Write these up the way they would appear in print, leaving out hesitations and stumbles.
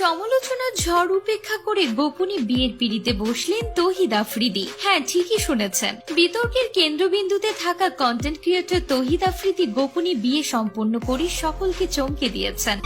সমালোচনার ঝড় উপেক্ষা করে গোপনে বিয়ের পিড়িতে বসলেন তৌহিদ আফ্রিদি। হ্যাঁ, ঠিকই শুনেছেন, বিতর্কের কেন্দ্রবিন্দুতে থাকা কন্টেন্ট ক্রিয়েটর তৌহিদ আফ্রিদি গোপনে বিয়ে সম্পন্ন করে সকলকে চমকে দিয়েছেন।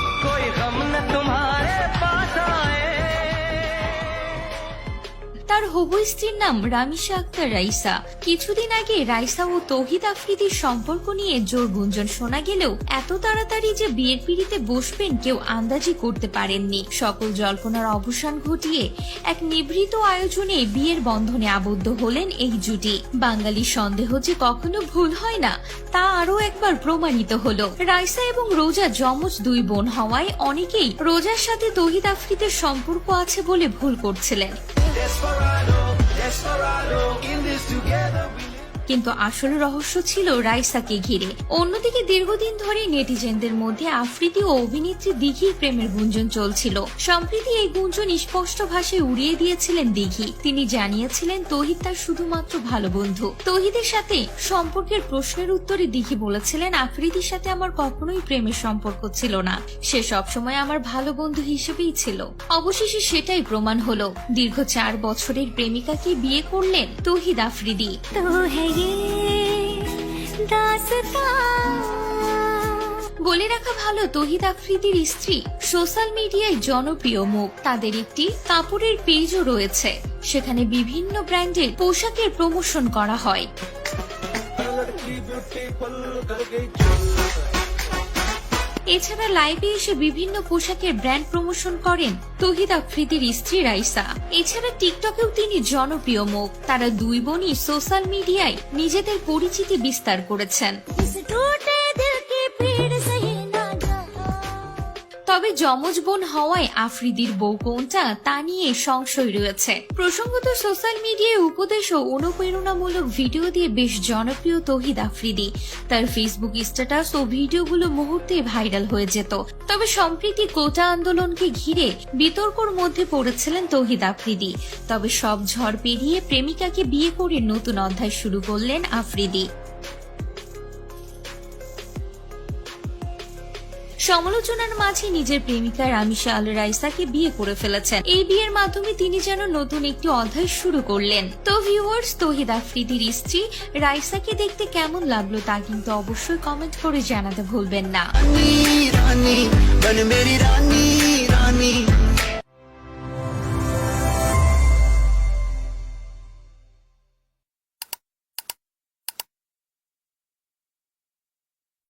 তার হবু স্ত্রীর নাম রামিসা আক্তার রাইসা। কিছুদিন আগে রাইসা ও তৌহিদ আফ্রিদির সম্পর্ক নিয়ে জোর গুঞ্জন শোনা গেলেও এত তাড়াতাড়ি যে বিয়ের পিড়িতে বসবেন কেউ আন্দাজি করতে পারেননি। সকল জল্পনার অবসান ঘটিয়ে এক নিভৃত আয়োজনে বিয়ের বন্ধনে আবদ্ধ হলেন এই জুটি। বাঙালির সন্দেহ যে কখনো ভুল হয় না তা আরও একবার প্রমাণিত হলো। রাইসা এবং রোজা যমজ দুই বোন হওয়ায় অনেকেই রোজার সাথে তৌহিদ আফ্রিদির সম্পর্ক আছে বলে ভুল করছিলেন, কিন্তু আসল রহস্য ছিল রাইসাকে ঘিরে। অন্যদিকে দীর্ঘদিন ধরে নেটিজেনদের মধ্যে আফ্রিদি ও অভিনেত্রী দিঘির প্রেমের গুঞ্জন চলছিল। সম্প্রতি এই গুঞ্জন স্পষ্ট ভাষায় উড়িয়ে দিয়েছিলেন দিঘি। তিনি জানিয়েছিলেন তৌহিদ তার শুধুমাত্র ভালো বন্ধু। তৌহিদের সাথে সম্পর্কের প্রশ্নের উত্তরে দিঘি বলেছিলেন, আফ্রিদির সাথে আমার কখনোই প্রেমের সম্পর্ক ছিল না, সে সবসময় আমার ভালো বন্ধু হিসেবেই ছিল। অবশেষে সেটাই প্রমাণ হলো। দীর্ঘ 4 বছরের প্রেমিকাকে বিয়ে করলেন তৌহিদ আফ্রিদি। বলে রাখা ভালো, তৌহিদ আফ্রিদির স্ত্রী সোশ্যাল মিডিয়ায় জনপ্রিয় মুখ। তাদের একটি কাপড়ের পেজও রয়েছে, সেখানে বিভিন্ন ব্র্যান্ডের পোশাকের প্রমোশন করা হয়। এছাড়া লাইভে এসে বিভিন্ন পোশাকের ব্র্যান্ড প্রমোশন করেন তৌহিদ আফ্রিদির স্ত্রী রাইসা। এছাড়া টিকটকেও তিনি জনপ্রিয় মুখ। তারা দুই বোনই সোশ্যাল মিডিয়ায় নিজেদের পরিচিতি বিস্তার করেছেন। তবে যমজ বোন হওয়ায় আফ্রিদির বউ কোনটা তা নিয়ে সংশয় রয়েছে। প্রসঙ্গত, সোশ্যাল মিডিয়ায় উপদেশ ও অনুপ্রেরণামূলক ভিডিও দিয়ে বেশ জনপ্রিয় তৌহিদ আফ্রিদি। তার ফেসবুক স্ট্যাটাস ও ভিডিওগুলো মুহূর্তে ভাইরাল হয়ে যেত। তবে সম্প্রতি কোটা আন্দোলনকে ঘিরে বিতর্কর মধ্যে পড়েছিলেন তৌহিদ আফ্রিদি। তবে সব ঝড় পেরিয়ে প্রেমিকাকে বিয়ে করে নতুন অধ্যায় শুরু করলেন আফ্রিদি। সমালোচনার মাঝে নিজের প্রেমিকা রামিসা আল রাইসাকে বিয়ে করে ফেলেছেন। এই বিয়ের মাধ্যমে তিনি যেন নতুন একটি অধ্যায় শুরু করলেন। তো ভিউয়ার্স, তৌহিদ আফ্রিদির স্ত্রী রাইসাকে দেখতে কেমন লাগলো তা কিন্তু অবশ্যই কমেন্ট করে জানাতে ভুলবেন না।